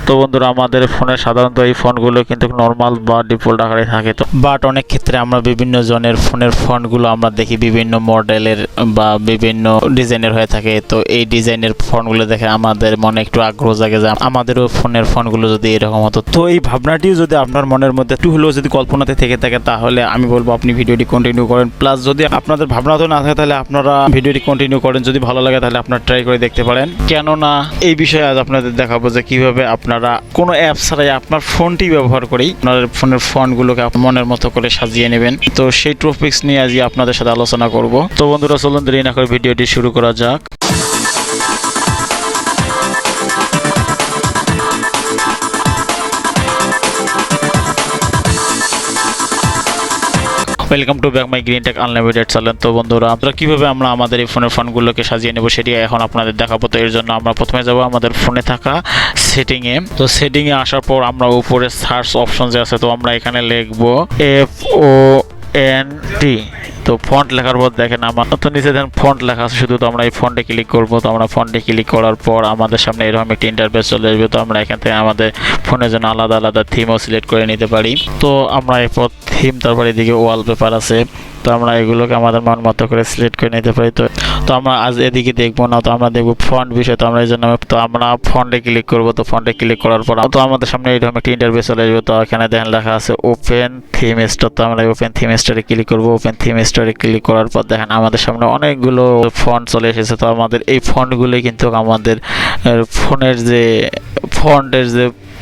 তো বন্ধুরা আমাদের ফোনে সাধারণত এই ফোনগুলো কিন্তু নর্মাল বা ডিফল্ট আকারে থাকে, তো বাট অনেক ক্ষেত্রে আমরা বিভিন্ন জনের ফোনের ফন্টগুলো আমরা দেখি বিভিন্ন মডেলের বা বিভিন্ন ডিজাইনের হয়ে থাকে। তো এই ডিজাইনের ফোনগুলো দেখে আমাদের মনে একটু আগ্রহ জাগে যে আমাদেরও ফোনের ফোনগুলো যদি এরকম হতো। তো এই ভাবনাটিও যদি আপনার মনের মধ্যে একটু হলেও যদি কল্পনাতে থেকে থাকে তাহলে আমি বলবো আপনি ভিডিওটি কন্টিনিউ করেন। প্লাস যদি আপনাদের ভাবনা তো না থাকে তাহলে আপনারা ভিডিওটি কন্টিনিউ করেন, যদি ভালো লাগে তাহলে আপনারা ট্রাই করে দেখতে পারেন। কেননা এই বিষয়ে আজ আপনাদের দেখাবো যে কিভাবে আপনারা কোনো অ্যাপ ছাড়াই আপনার ফোনটি ব্যবহার করেই আপনার ফোনের ফন্টগুলোকে মনের মতো করে সাজিয়ে নেবেন। তো সেই টপিকস নিয়ে আজকে আপনাদের সাথে আলোচনা করব। তো বন্ধুরা চলুন দেরি না করে ভিডিওটি শুরু করা যাক। Welcome to back my green take unlimited channel. তো বন্ধুরা আমরা কিভাবে আমাদের এই ফোনের ফোনগুলোকে সাজিয়ে নেব সেটি এখন আপনাদের দেখাবো। তো এর জন্য আমরা প্রথমে যাব আমাদের ফোনে থাকা সেটিংয়ে। তো সেটিংয়ে আসার পর আমরা উপরে সার্চ অপশন যে আছে, তো আমরা এখানে লিখবো FONT। তো ফন্ট লেখার পর দেখেন আমার তো নিচে দেখেন ফন্ট লেখা আছে শুধু, তো আমরা এই ফন্টে ক্লিক করব। তো আমরা ফন্টে ক্লিক করার পর আমাদের সামনে এরকম একটি ইন্টারফেস চলে আসবে। তো আমরা এখান থেকে আমাদের ফোনের জন্য আলাদা আলাদা থিমও সিলেক্ট করে নিতে পারি। তো আমরা এরপর থিম, তারপর এদিকে ওয়ালপেপার আছে, তো আমরা এগুলোকে আমাদের মন মতো করে সিলেক্ট করে নিতে পারি। তো আমরা আজ এদিকে দেখবো না, তো আমরা দেখবো ফন্ট বিষয়। তো আমরা এই জন্য তো আমরা ফন্টে ক্লিক করব। তো ফন্টে ক্লিক করার পর তো আমাদের সামনে এরকম একটি ইন্টারফেস চলে আসবে। তো এখানে দেখেন লেখা আছে ওপেন থিম স্টোর। তো আমরা ওপেন থিম স্টোরে ক্লিক করব। ওপেন থিম স্টোরে ক্লিক করার পর দেখেন আমাদের সামনে অনেকগুলো ফন্ট চলে এসেছে। তো আমাদের এই ফন্টগুলোই কিন্তু আমাদের ফোনের যে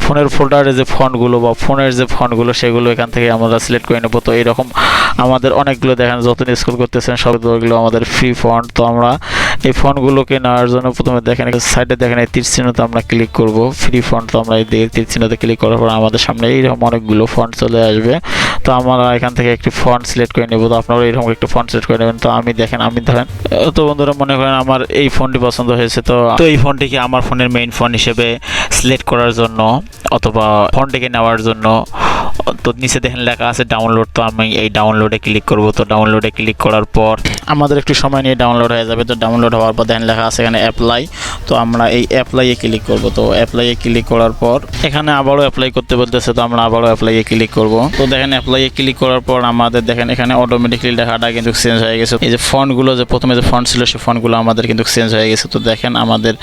ফোনের ফোল্ডারে যে ফন্টগুলো বা ফোনের যে ফন্টগুলো সেগুলো এখান থেকে আমরা সিলেক্ট করে নেব। তো এইরকম আমাদের অনেকগুলো দেখেন যত স্ক্রল করতেছেন সবগুলো আমাদের ফ্রি ফন্ট। তো আমরা এই ফন্টগুলোকে নেওয়ার জন্য প্রথমে দেখেন সাইডে দেখেন এই তীর চিহ্নতে আমরা ক্লিক করব ফ্রি ফন্ট। তো আমরা এই দিকে তীর চিহ্নতে ক্লিক করার পর আমাদের সামনে এইরকম অনেকগুলো ফন্ট চলে আসবে। তো আমরা এখান থেকে একটি ফন্ট সিলেক্ট করে নেব। তো আপনারা এইরকম একটু ফন্ট সিলেক্ট করে নেবেন। তো আমি ধরেন তো বন্ধুরা মনে করেন আমার এই ফন্টটি পছন্দ হয়েছে, তো এই ফন্টটিকে আমার ফোনের মেইন ফন্ট হিসেবে সিলেক্ট করার জন্য অথবা ফন্টটিকে নেওয়ার জন্য তো নিচে দেখেন লেখা আছে ডাউনলোড। তো আমি এই ডাউনলোডে ক্লিক করব। তো ডাউনলোডে ক্লিক করার পর আমাদের একটু সময় নিয়ে ডাউনলোড হয়ে যাবে। তো ডাউনলোড হওয়ার পর দেখেন লেখা আছে এখানে অ্যাপ্লাই। তো আমরা এই অ্যাপ্লাইয়ে ক্লিক করব। তো অ্যাপ্লাইয়ে ক্লিক করার পর এখানে আবারও অ্যাপ্লাই করতে বলতেছে, তো আমরা আবারও অ্যাপ্লাইয়ে ক্লিক করব। তো দেখেন অ্যাপ্লাইয়ে ক্লিক করার পর আমাদের দেখেন এখানে অটোমেটিকলি লেখাটা কিন্তু চেঞ্জ হয়ে গেছে। এই যে ফন্টগুলো যে প্রথমে যে ফন্ট ছিল সেই ফন্টগুলো আমাদের কিন্তু চেঞ্জ হয়ে গেছে। তো দেখেন আমাদের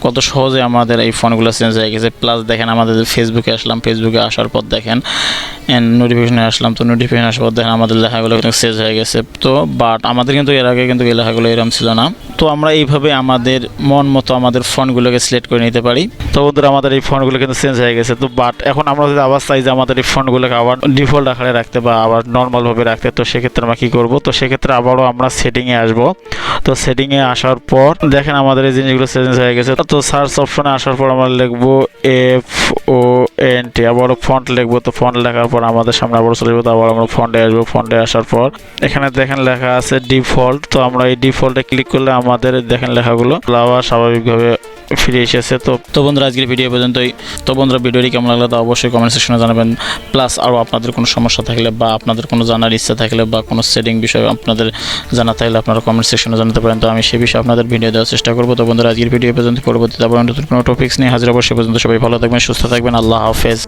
কত সহজে আমাদের এই ফন্টগুলো চেঞ্জ হয়ে গেছে। প্লাস দেখেন আমাদের ফেসবুকে আসলাম, ফেসবুকে আসার পর দেখেন নোটিফিকেশনে আসলাম। তো নোটিফিকেশন আসার পর দেখেন আমাদের লেখাগুলো কিন্তু চেঞ্জ হয়ে গেছে। তো বাট আমাদের কিন্তু এর আগে কিন্তু এই লেখাগুলো এরকম ছিল না। তো আমরা এইভাবে আমাদের মন মতো আমাদের ফোনগুলোকে সিলেক্ট করে নিতে পারি। তো বন্ধুরা আমাদের এই ফোনগুলো কিন্তু চেঞ্জ হয়ে গেছে। তো বাট এখন আমরা যদি আবার চাই যে আমাদের এই ফোনগুলোকে আবার ডিফল্ট আকারে রাখতে বা আবার নর্মালভাবে রাখতে, তো সেক্ষেত্রে আমরা কী করব? তো সেক্ষেত্রে আবারও আমরা সেটিংয়ে আসব। তো সেটিংয়ে আসার পর দেখেন আমাদের এই জিনিসগুলো চেঞ্জ হয়ে গেছে। তো সার্চ অপশনে আসার পর আমরা লিখবো FONT, আবারও ফন্ট লিখবো। তো ফন্ট লেখার পর আমাদের সামনে আবার চলে যাবো। তো আবার আমরা ফন্টে আসবো। ফন্টে আসার পর এখানে দেখেন লেখা আছে ডিফল্ট। তো আমরা এই ডিফল্টে ক্লিক করলে আমাদের দেখেন লেখাগুলো আবার স্বাভাবিকভাবে ফিরে এসেছে। তো বন্ধুরা আজকের ভিডিও পর্যন্তই। তো বন্ধুরা ভিডিওটি কেমন লাগলো তা অবশ্যই কমেন্ট সেকশনে জানাবেন। প্লাস আরও আপনাদের কোনো সমস্যা থাকলে বা আপনাদের কোনো জানার ইচ্ছা থাকলে বা কোনো সেটিং বিষয়ে আপনাদের জানা থাকলে আপনারা কমেন্ট সেকশনে জানাতে পারেন। তো আমি সে বিষয়ে আপনাদের ভিডিও দেওয়ার চেষ্টা করবো। তো বন্ধুরা আজকের ভিডিও পর্যন্ত, পরবর্তীতে আবার নতুন কোনো টপিক্স নিয়ে হাজির হবো। সে পর্যন্ত সবাই ভালো থাকবেন, সুস্থ থাকবেন। আল্লাহ হাফেজ।